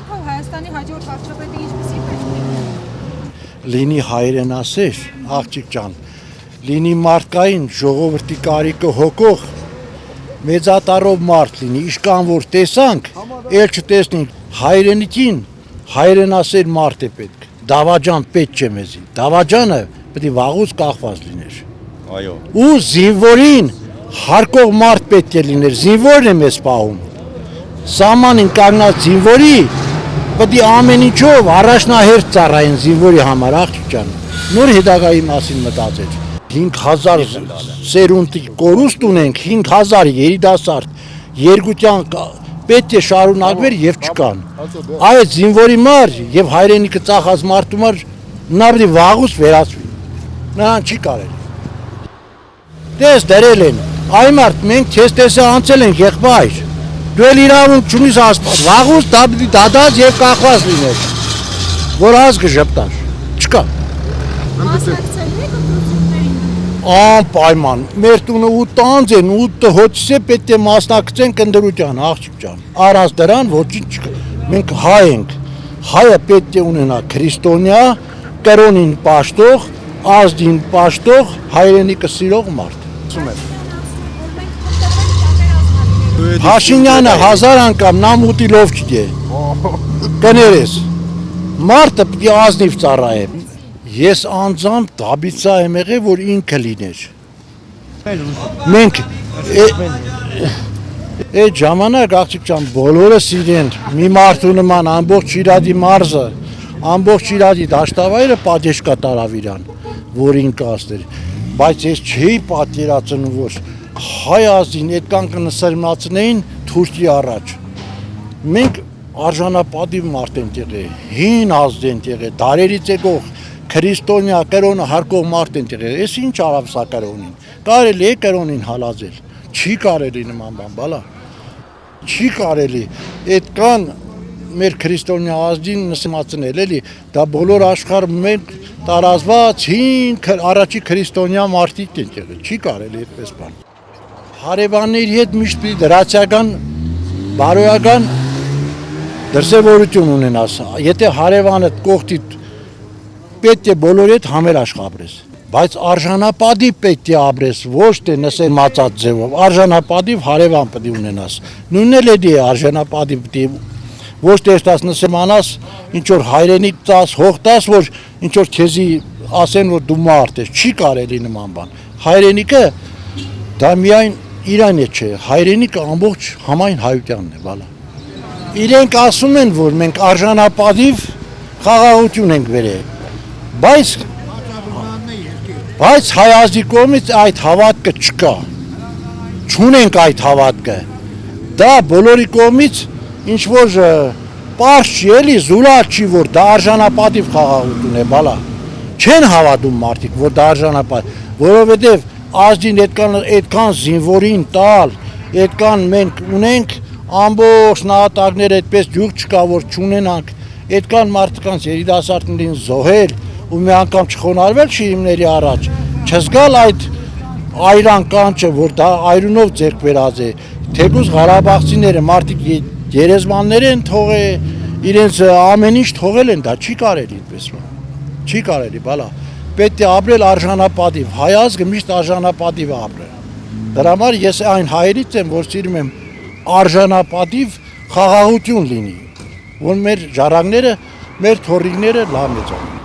կարծիքով Հայաստանի հաջորդ վարչապետը ինչպեսի պետք է լինի հայրենասեր, աղջիկ ջան, լինի մարդկային ժողովրդի կարիքը հոգող, մեծատառով մարդ լինի, իշքան որ տեսանք, էլ չտեսնենք հայրենիքին, հայրենասեր մարդ է պետք, դավաճան պետք չէ մեզի, դավաճանը պետք է վաղուց կախված լիներ, ու զինվորին հարկող մարդ պետք է լիներ, զինվորն է մեզ պահում, սահմանին կանգնած զինվորի պետք է ամեն ինչով առաջնահերթ ծառայեն զինվորի համար, աղջիկ ջան, նոր հետագայի մասին մտածել, 5000 սերունդի կորուստ ունենք, 5000 երիտասարդ, երկության պետք է շարունակվեր և չկան, այդ զինվորի մար և հայրենիքը ծախած մարդու մար նա պետք է վաղուց վերացվի, նրան չի կարելի, տես դրել են, այ մարդ մենք քեզ տեսա անցել ենք եղբայր, դու էլ իրավունք չունիս ասպաս, վաղուց դադած և կախված լիներ, որ ազգը ժպտար, չկա։ Մասնակցելու եք ընտրություններին։ Անպայման, մեր տունը 8 անձ են, 8 հոչս է պետք է մասնակցենք ընտրության, աղջիկ ջան, առանց դրան ոչինչ չկա, մենք հայ ենք, հայը պետք է ունենա քրիստոնյա, կրոնին պաշտող, ազգին պաշտող, հայրենիքը սիրող մարդ։ Փաշինյանը 1000 անգամ նամ ուտիլով չգե, կներես, մարդը պիտի ազնիվ ծառայե, ես անձամբ դաբիծա եմ եղել, որ ինքը լիներ, մենք այդ ժամանակ աղջիկ ջան բոլորը սիրեն, մի մարդու նման ամբողջ Շիրազի մարզը, ամբողջ Շիրազի դաշտավայրը պատեշ կատարավ իրան, որ ինքը ասներ, բայց ես չէի պատկերացնում, որ հայ ազգին այդքան կնսրմացնեին Թուրքի առաջ, մենք արժանապատիվ մարդ ենք եղել, հին ազգ ենք եղել, դարերից եկող քրիստոնյա կրոնը հարկող մարդ ենք եղել, ես ինչ արավ սա կրոնին, կարելի է կրոնին հալածել, չի կարելի նման բան, բալա, չի կարելի, այդքան մեր քրիստոնյա ազգին նսրմացնել, էլի, դա բոլոր աշխարհում մենք տարածված հին առաջի քրիստոնյա մարդիկ ենք եղել, չի կարելի այդպես բան։ Հարևանների հետ միշտ պիտի դրացիական, բարոյական դրսևորություն ունենաս, եթե հարևանդ կողքիդ պետք է բոլորի հետ համերաշխ ապրես, բայց արժանապատիվ պետք է ապրես, ոչ թե նսեմացած ձևով, արժանապատիվ հարևան պետք է ունենաս, նույնն էլ է արժանապատիվ պետք է ոչ թե ստաս նսեմանաս, ինչ-որ հայրենիք տաս, հող տաս, որ ինչ-որ քեզի ասեն, որ դու մարդ ես, չի կարելի նման բան, հայրենիքը դա միայն Իրան է չէ, հայրենիքը ամբողջ համայն հայությանն է, բալա։ Իրենք ասում են, որ մենք արժանապատիվ խաղաղություն ենք վերել, բայց հայ ազգի կողմից այդ հավատքը չկա, չունենք այդ հավատքը, դա բոլորի կողմից ինչ-որ պարզ չի էլի, զուլալ չի, որ դա արժանապատիվ խաղաղություն է, բալա, չեն հավատում մարդիկ, որ դա արժանապատիվ, որովհետև ազգին այդքան զինվորին տալ, այդքան մենք ունենք, ամբողջ նահատակներ այդպես ջուր չկա, որ չունենանք, այդքան մարդկանց երիտասարդներին զոհել ու մի անգամ չխոնարհվել շիրիմների առաջ, չզգալ այդ այրան կանչը, որ դա այրունով ձեռք բերած է, թեկուզ Ղարաբաղցիները մարդիկ գերեզմաններ են թողել, իրենց ամեն ինչ թողել են, դա չի կարելի այդպես, չի կարելի, բալա, պետք է ապրել արժանապատիվ, հայ ազգը միշտ արժանապատիվ է ապրել, դրա համար ես այն հայերից եմ, որ սիրում եմ արժանապատիվ խաղաղություն լինի, որ մեր ժառանգները, մեր թոռիկները լավ մեծանան։